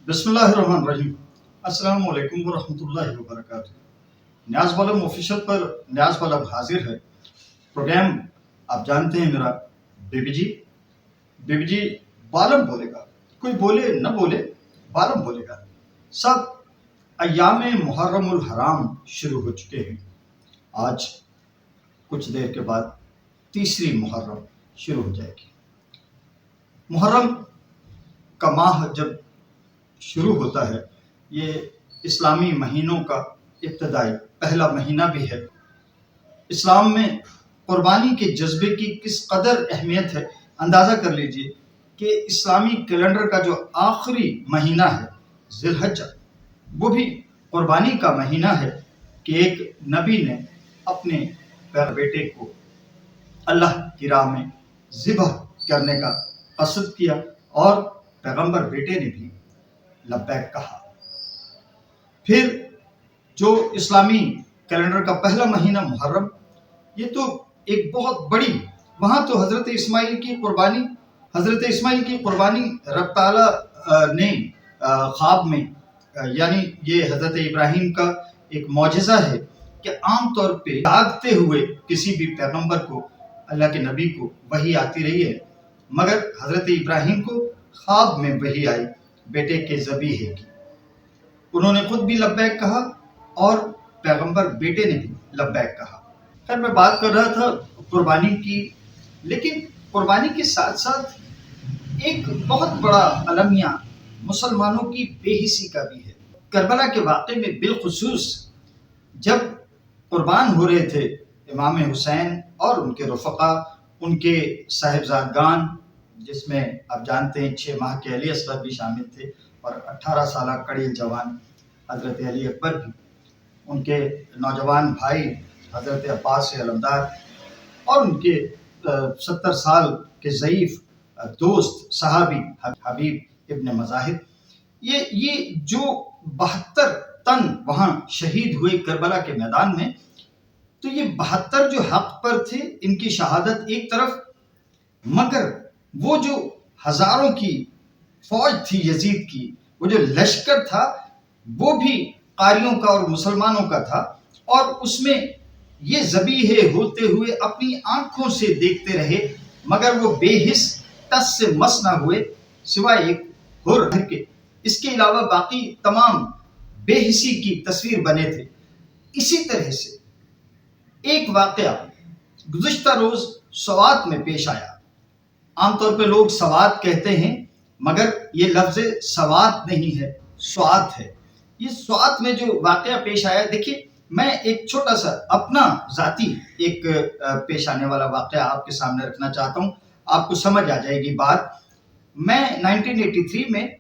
बिस्मिल्लाहिर्रहमानिर्रहीम। अस्सलाम वालेकुम वरहमतुल्लाहि वबरकातुहू। न्याज बालम ऑफिशियल पर न्याज बालम हाजिर है। प्रोग्राम आप जानते हैं मेरा। बेबी जी बालम बोलेगा, कोई बोले न बोले बालम बोलेगा। सब अय्याम मुहर्रमुल हराम शुरू हो चुके हैं। आज कुछ देर के बाद तीसरी मुहर्रम शुरू हो जाएगी। मुहर्रम का माह जब शुरू होता है, ये इस्लामी महीनों का इब्तदाई पहला महीना भी है। इस्लाम में कुर्बानी के जज्बे की किस कदर अहमियत है, अंदाज़ा कर लीजिए कि इस्लामी कैलेंडर का जो आखिरी महीना है ज़िलहज्जा, वो भी कुर्बानी का महीना है कि एक नबी ने अपने बेटे को अल्लाह की राह में ज़िबह करने का कसद किया और पैगंबर बेटे ने भी लब्बैक कहा। फिर जो इस्लामी कैलेंडर का पहला महीना मुहर्रम, ये तो एक बहुत बड़ी, वहाँ तो हज़रत इस्माइल की कुर्बानी रब ताला ने ख्वाब में, यानी ये हज़रत इब्राहीम का एक मौजज़ा है कि आम तौर पे जागते हुए किसी भी पैगंबर को, अल्लाह के नबी को वही आती रही है, मगर हज़रत इब्राहीम को ख्वाब में वही आई बेटे के ज़बीहे की। उन्होंने खुद भी लब्बैक कहा और पैगंबर बेटे ने भी लब्बैक कहा। खैर, मैं बात कर रहा था कुर्बानी की, लेकिन कुर्बानी के साथ साथ एक बहुत बड़ा अलमिया मुसलमानों की बेहिसी का भी है। करबला के वाक़े में बिलखुसूस जब कुर्बान हो रहे थे इमाम हुसैन और उनके रफ़क़ा, उनके साहिबजादगान, जिसमें आप जानते हैं 6 माह के अली असगर भी शामिल थे और 18 साल कड़ील जवान हज़रत अली अकबर भी, उनके नौजवान भाई हज़रत अब्बास अलमदार और उनके 70 साल के ज़ईफ़ दोस्त सहाबी हबीब इब्न मज़ाहिब, ये जो 72 तन वहाँ शहीद हुए करबला के मैदान में, तो ये 72 जो हक पर थे, इनकी शहादत एक तरफ, मगर वो जो हजारों की फौज थी यजीद की, वो जो लश्कर था, वो भी कारियों का और मुसलमानों का था, और उसमें ये ज़बीहे होते हुए अपनी आंखों से देखते रहे, मगर वो बेहिस टस से मस ना हुए, सिवाय एक हुर के। इसके अलावा बाकी तमाम बेहिसी की तस्वीर बने थे। इसी तरह से एक वाक़या गुज़िश्ता रोज़ सवात में पेश आया। आमतौर पे लोग सवात कहते हैं, मगर ये लफ्ज़ सवात नहीं है, स्वात है। ये स्वात में जो वाक़या पेश आया, देखिए, मैं एक छोटा सा अपना ज़ाती एक पेश आने वाला वाक़या आपके सामने रखना चाहता हूँ, आपको समझ आ जाएगी बात। मैं 1983 में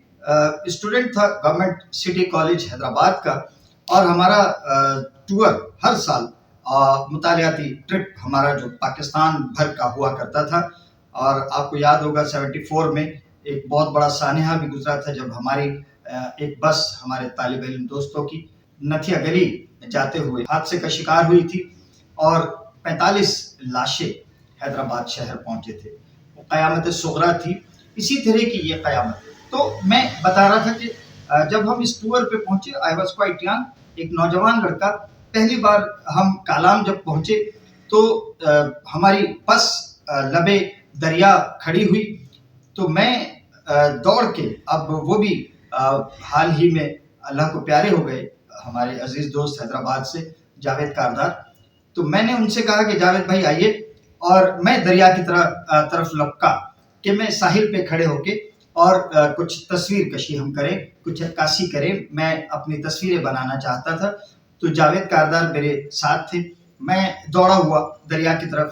स्टूडेंट था गवर्नमेंट सिटी कॉलेज हैदराबाद का, और हमारा टूर हर साल मुतालियाती ट्रिप हमारा जो पाकिस्तान भर का हुआ करता था। और आपको याद होगा 74 में एक बहुत बड़ा सानहा भी गुजरा था, जब हमारी एक बस हमारे तालिब इल्म दोस्तों की नथिया गली जाते हुए हादसे का शिकार हुई थी और 45 लाशें हैदराबाद शहर पहुंचे थे। वो क़यामत सुग़रा थी, इसी तरह की ये क़यामत। तो मैं बता रहा था कि जब हम इस टूर पे पहुंचे, आई वॉज क्वाइट यंग, एक नौजवान लड़का, पहली बार हम कालाम जब पहुंचे तो हमारी बस लबे दरिया खड़ी हुई, तो मैं दौड़ के, अब वो भी हाल ही में अल्लाह को प्यारे हो गए, हमारे अजीज़ दोस्त हैदराबाद से जावेद कारदार, तो मैंने उनसे कहा कि जावेद भाई आइए, और मैं दरिया की तरफ लपका कि मैं साहिल पे खड़े होके और कुछ तस्वीर कशी हम करें, कुछ अक्कासी करें, मैं अपनी तस्वीरें बनाना चाहता था। तो जावेद कारदार मेरे साथ थे, मैं दौड़ा हुआ दरिया की तरफ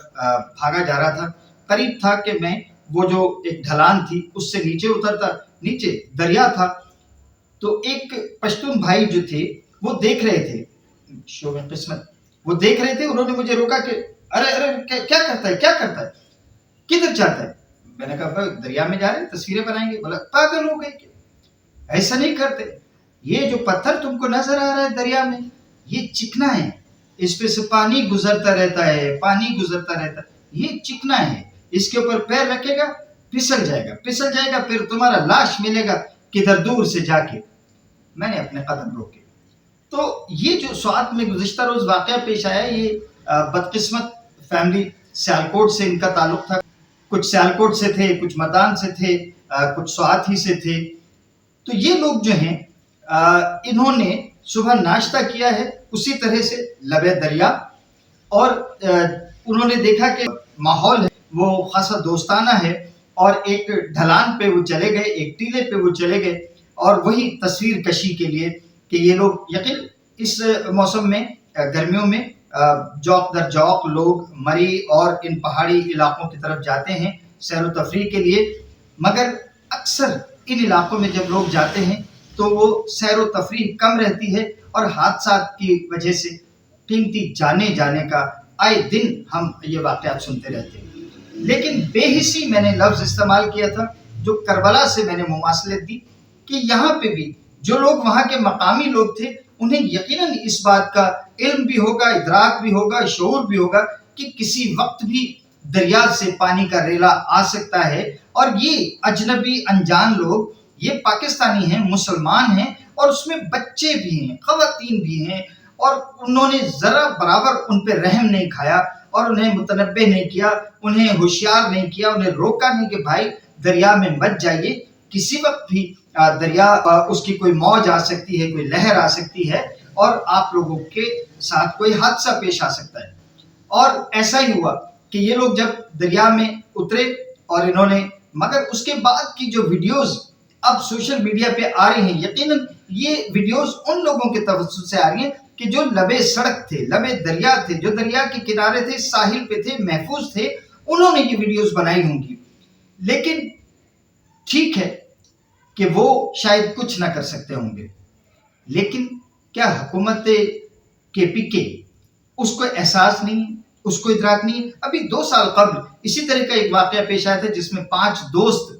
भागा जा रहा था। करीब था कि मैं वो जो एक ढलान थी उससे नीचे उतरता, नीचे दरिया था, तो एक पश्तून भाई जो थे वो देख रहे थे, शो में किस्मत, वो देख रहे थे। उन्होंने मुझे रोका कि अरे अरे क्या करता है, किधर जाता है? मैंने कहा भाई दरिया में जा रहे हैं, तस्वीरें बनाएंगे। बोला पागल हो गए क्या, ऐसा नहीं करते, ये जो पत्थर तुमको नजर आ रहा है दरिया में, ये चिकना है, इस पे से पानी गुजरता रहता है, ये चिकना है, इसके ऊपर पैर रखेगा फिसल जाएगा, फिर तुम्हारा लाश मिलेगा किधर दूर से जाके मैंने अपने कदम रोके। तो ये जो स्वात में गुज़िश्ता रोज़ वाक़या पेश आया, ये बदकिस्मत फैमिली सियालकोट से इनका ताल्लुक़ था। कुछ सियालकोट से थे, कुछ मदान से थे, कुछ स्वात ही से थे। तो ये लोग जो हैं इन्होंने सुबह नाश्ता किया है उसी तरह से लबे दरिया, और उन्होंने देखा कि माहौल है वो खासा दोस्ताना है, और एक ढलान पे वो चले गए, एक टीले पे वो चले गए, और वही तस्वीर कशी के लिए कि ये लोग यकीन इस मौसम में गर्मियों में जौक दर जौक लोग मरी और इन पहाड़ी इलाकों की तरफ जाते हैं सैर व तफरीह के लिए। मगर अक्सर इन इलाकों में जब लोग जाते हैं तो वो सैर व तफरीह कम रहती है, और हादसात की वजह से कीमती जाने का आए दिन हम ये वाक़यात सुनते रहते हैं। लेकिन बेहिसी मैंने लफ्ज़ इस्तेमाल किया था जो करबला से मैंने मुमासलत दी कि यहाँ पे भी जो लोग वहाँ के मकामी लोग थे उन्हें यकीनन इस बात का इल्म भी होगा, इदराक भी होगा, शऊर भी होगा कि किसी वक्त भी दरिया से पानी का रेला आ सकता है, और ये अजनबी अनजान लोग, ये पाकिस्तानी हैं, मुसलमान हैं, और उसमें बच्चे भी हैं, ख़वातीन भी हैं, और उन्होंने ज़रा बराबर उन पर रहम नहीं खाया और उन्हें मुतनब्बे नहीं किया, उन्हें होशियार नहीं किया, उन्हें रोका नहीं कि भाई दरिया में मत जाइए, किसी वक्त भी दरिया उसकी कोई मौज आ सकती है, कोई लहर आ सकती है, और आप लोगों के साथ कोई हादसा पेश आ सकता है। और ऐसा ही हुआ कि ये लोग जब दरिया में उतरे और इन्होंने, मगर उसके बाद की जो वीडियोस अब सोशल मीडिया पे आ रही हैं, यकीनन ये वीडियोस उन लोगों के तवज्जुह से आ रही हैं कि जो लबे सड़क थे, लबे दरिया थे, जो दरिया के किनारे थे, साहिल पे थे, महफूज थे, उन्होंने ये वीडियोस बनाई होंगी। लेकिन ठीक है कि वो शायद कुछ ना कर सकते होंगे, लेकिन क्या हुकूमत KPK उसको एहसास नहीं, उसको इदराक नहीं? अभी 2 साल कबल इसी तरह का एक वाक़या पेश आया था जिसमें 5 दोस्त,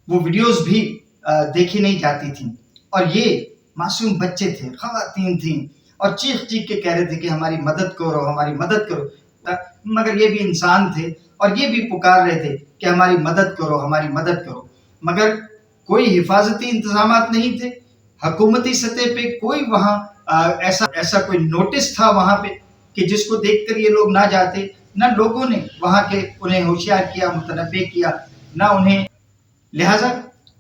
वो वीडियोस भी देखी नहीं जाती थी, और ये मासूम बच्चे थे, ख़वातीन थीं, और चीख के कह रहे थे कि हमारी मदद करो, हमारी मदद करो। मगर ये भी इंसान थे और ये भी पुकार रहे थे कि हमारी मदद करो, हमारी मदद करो। मगर कोई हिफाजती इंतजामात नहीं थे, हुकूमती सतह पे कोई वहाँ ऐसा कोई नोटिस था वहाँ पे कि जिसको देखकर ये लोग ना जाते, ना लोगों ने वहाँ के उन्हें होशियार किया, मुतनब्बे किया, ना उन्हें। लिहाजा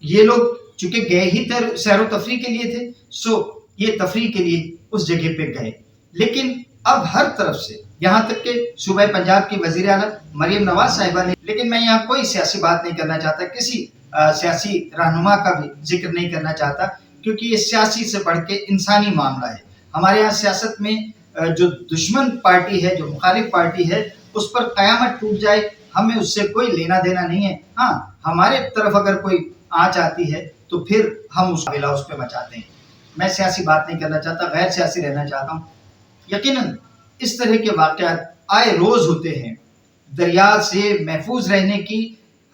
ये लोग चूंकि गए ही सैर व तफरीह के लिए थे, सो ये तफरीह के लिए उस जगह पे गए। लेकिन अब हर तरफ से, यहाँ तक कि सूबे पंजाब की वज़ीर आला मरियम नवाज साहिबा ने, लेकिन मैं यहाँ कोई सियासी बात नहीं करना चाहता, किसी सियासी रहनुमा का भी जिक्र नहीं करना चाहता, क्योंकि ये सियासी से बढ़ के इंसानी मामला है। हमारे यहाँ सियासत में जो दुश्मन पार्टी है, जो मुखालिफ पार्टी है, उस पर क़यामत टूट जाए, हमें उससे कोई लेना देना नहीं है। हाँ, हमारे तरफ अगर कोई आँच आती है तो फिर हम उस पर मचाते हैं। मैं सियासी बात नहीं करना चाहता, गैर सियासी रहना चाहता हूँ। यकीनन इस तरह के वाक़यात आए रोज़ होते हैं। दरिया से महफूज रहने की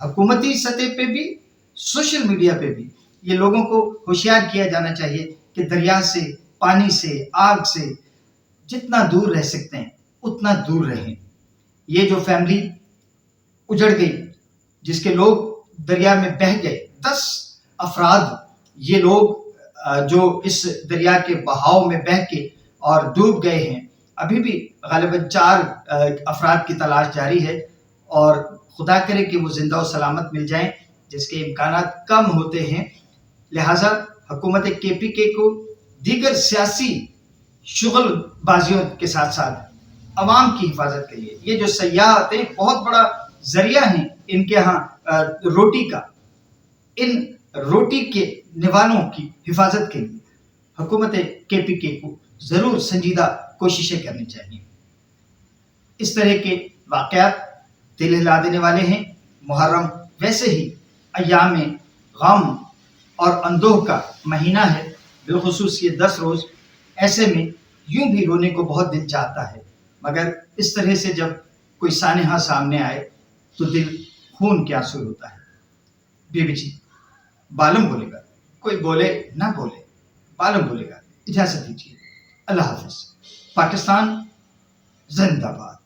हुकूमती सतह पे भी, सोशल मीडिया पे भी ये लोगों को होशियार किया जाना चाहिए कि दरिया से, पानी से, आग से जितना दूर रह सकते हैं उतना दूर रहें। ये जो फैमिली उजड़ गई, जिसके लोग दरिया में बह गए, 10 अफराद, ये लोग जो इस दरिया के बहाव में बह के और डूब गए हैं, अभी भी ग़ालिबन 4 अफराद की तलाश जारी है, और खुदा करे कि वो जिंदा और सलामत मिल जाएं, जिसके इम्कानात कम होते हैं। लिहाजा हुकूमत KPK को दीगर सियासी शुगलबाजियों के साथ साथ अवाम की हिफाजत के लिए, ये जो सयाह आते हैं बहुत बड़ा जरिया हैं इनके यहाँ रोटी का, इन रोटी के निवालों की हिफाजत के लिए हुकूमत KPK को ज़रूर संजीदा कोशिशें करनी चाहिए। इस तरह के वाक़यात दिल हिला देने वाले हैं। मुहर्रम वैसे ही अय्याम गम और अंदोह का महीना है, बिलखुसूस ये 10 रोज़, ऐसे में यूं भी रोने को बहुत दिल चाहता है, मगर इस तरह से जब कोई सानहा सामने आए तो दिल खून के आंसू होता है। बीबी जी, बालम बोलेगा, कोई बोले ना बोले, बालम बोलेगा। इजाज़त दीजिए, अल्लाह हाफ़िज़। पाकिस्तान जिंदाबाद।